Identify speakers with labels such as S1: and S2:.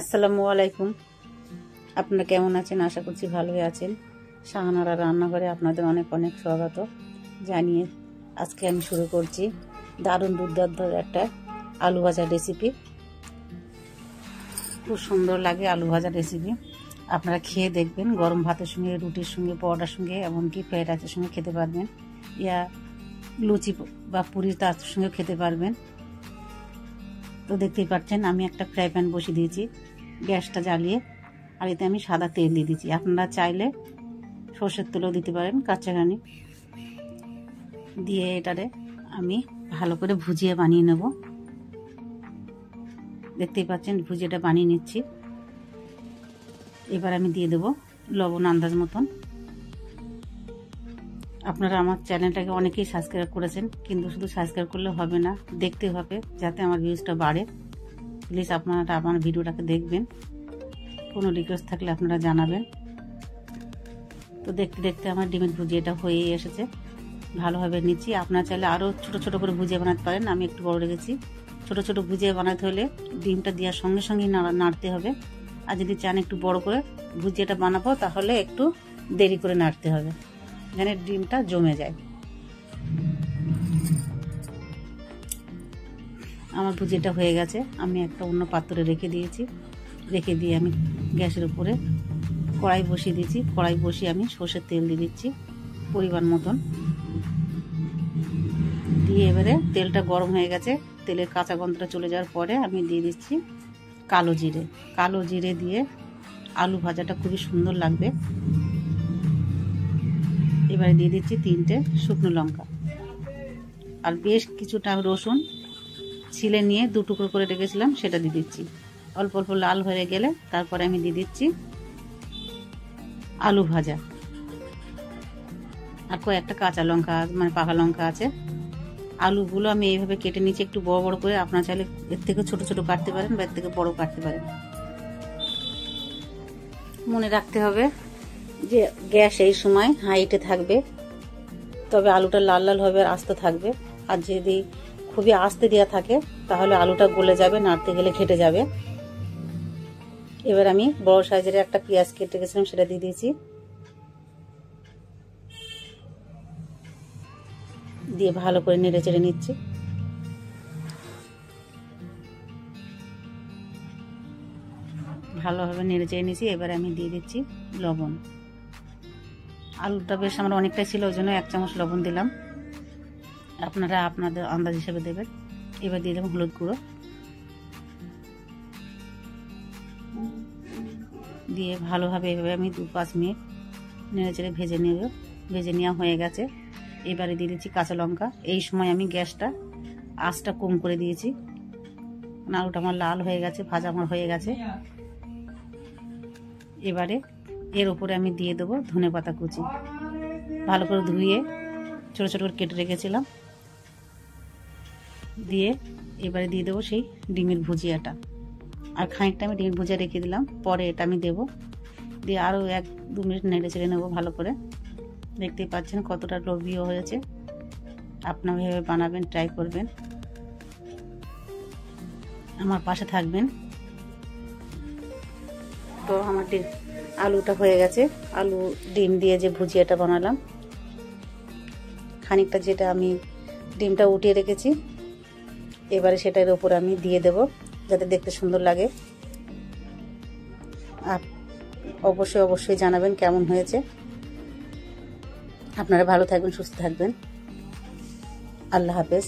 S1: আসসালামু আলাইকুম। আপনারা কেমন আছেন? আশা করছি ভালোই আছেন। শাহানারা রান্নাঘরে আপনাদের অনেক অনেক স্বাগত জানিয়ে আজকে আমি শুরু করছি দারুণ দুর্দান্ত একটা আলু ভাজা রেসিপি। খুব সুন্দর লাগে আলু ভাজা রেসিপি। আপনারা খেয়ে দেখবেন, গরম ভাতের সঙ্গে, রুটির সঙ্গে, পরোটার সঙ্গে, এমনকি ফ্রাইড রাইসের সঙ্গে খেতে পারবেন, ইয়া লুচি বা পুরি তার সঙ্গে খেতে পারবেন। তো দেখতেই পাচ্ছেন আমি একটা ফ্রাই প্যান বসিয়ে দিয়েছি, গ্যাসটা জ্বালিয়ে, আর এতে আমি সাদা তেল দিয়ে দিচ্ছি। আপনারা চাইলে সর্ষের তেলও দিতে পারেন, কাঁচাখানি দিয়ে এটারে আমি ভালো করে ভুজিয়ে বানিয়ে নেব। দেখতেই পাচ্ছেন ভুজিয়াটা বানিয়ে নিচ্ছি। এবার আমি দিয়ে দেব লবণ আন্দাজ মতন। আপনারা আমার চ্যানেলটাকে অনেকেই সাবস্ক্রাইব করেছেন, কিন্তু শুধু সাবস্ক্রাইব করলে হবে না, দেখতে হবে যাতে আমার ভিউজটা বাড়ে। প্লিজ আপনারা আমার ভিডিওটাকে দেখবেন, কোনো রিকোয়েস্ট থাকলে আপনারা জানাবেন। তো দেখতে দেখতে আমার ডিমের ভুজিয়াটা হয়ে এসেছে, ভালোভাবে নিচ্ছি। আপনারা চাইলে আরও ছোটো ছোটো করে ভুজিয়া বানাতে পারেন, আমি একটু বড় রেখেছি। ছোটো ছোটো ভুজিয়া বানাতে হলে ডিমটা দেওয়ার সঙ্গে সঙ্গেই নাড়তে হবে, আর যদি চান একটু বড় করে ভুজিয়াটা বানাবো তাহলে একটু দেরি করে নাড়তে হবে, যেন ডিমটা জমে যায়। আমার ভুজিয়াটা হয়ে গেছে, আমি একটা অন্য পাত্রে রেখে দিয়েছি। রেখে দিয়ে আমি গ্যাসের উপরে কড়াই বসিয়ে দিয়েছি। কড়াই বসিয়ে আমি সর্ষের তেল দিয়ে দিচ্ছি পরিমাণ মতন। দিয়ে এবারে তেলটা গরম হয়ে গেছে, তেলের কাঁচা গন্ধটা চলে যাওয়ার পরে আমি দিয়ে দিচ্ছি কালো জিরে। কালো জিরে দিয়ে আলু ভাজাটা খুবই সুন্দর লাগবে। এবারে দিয়ে দিচ্ছি 3টে শুকনো লঙ্কা, আর বেশ কিছুটা রসুন ছিলে নিয়ে 2 টুকরো করে রেখেছিলাম, সেটা দিয়ে দিচ্ছি। অল্প অল্প লাল হয়ে গেলে তারপরে আমি দিয়ে দিচ্ছি আলু ভাজা, আর কয়েকটা কাঁচা লঙ্কা মানে পাকা লঙ্কা আছে। আলুগুলো আমি এইভাবে কেটে নিচ্ছি একটু বড় বড় করে। আপনারা চাইলে এর থেকে ছোট ছোট কাটতে পারেন বা এর থেকে বড় কাটতে পারেন। মনে রাখতে হবে যে গ্যাস এই সময় হাইটে থাকবে, তবে আলুটা লাল লাল হবে আর আস্তে থাকবে। আর যদি খুবই আস্তে দেওয়া থাকে তাহলে আলুটা গলে যাবে, নাড়তে গেলে ঘেটে যাবে। এবার আমি বড় সাইজের একটা পেঁয়াজ কেটে গেছিলাম, সেটা দিয়ে দিয়েছি। দিয়ে ভালো করে নেড়ে চেড়ে নিচ্ছি। ভালোভাবে নেড়ে চেড়ে নিচ্ছি। এবার আমি দিয়ে দিচ্ছি লবণ। আলুটা বেশ আমার অনেকটাই ছিল, ওই জন্য 1 চামচ লবণ দিলাম, আপনারা আপনাদের আন্দাজ হিসেবে দেবেন। এবার দিয়ে দেবো হলুদ গুঁড়ো, দিয়ে ভালোভাবে এভাবে আমি 2-5 মিনিট নেড়ে চেড়ে ভেজে নেব। ভেজে নেওয়া হয়ে গেছে। এবারে দিয়ে দিচ্ছি কাঁচা লঙ্কা। এই সময় আমি গ্যাসটা আঁচটা কম করে দিয়েছি, আলুটা আমার লাল হয়ে গেছে, ভাজা আমার হয়ে গেছে। এবারে এর উপরে আমি দিয়ে দেবো ধনেপাতা কুচি, ভালো করে ধুয়ে ছোটো ছোটো করে কেটে রেখেছিলাম। দিয়ে এবারে দিয়ে দেবো সেই ডিমের ভুজিয়াটা, আর খানিকটা আমি ডিমের ভুজিয়া রেখে দিলাম, পরে এটা আমি দেবো। দিয়ে আরও 1-2 মিনিট নেড়ে চেড়ে নেবো ভালো করে। দেখতেই পাচ্ছেন কতটা লোভনীয় হয়েছে। আপনারা এভাবে বানাবেন, ট্রাই করবেন, আমার পাশে থাকবেন। তো আমার আলুটা হয়ে গেছে। আলু ডিম দিয়ে যে ভুজিয়াটা বানালাম, খানিকটা যেটা আমি ডিমটা উঠিয়ে রেখেছি, এবারে সেটার উপর আমি দিয়ে দেব যাতে দেখতে সুন্দর লাগে। আর অবশ্যই অবশ্যই জানাবেন কেমন হয়েছে। আপনারা ভালো থাকবেন, সুস্থ থাকবেন। আল্লাহ হাফেজ।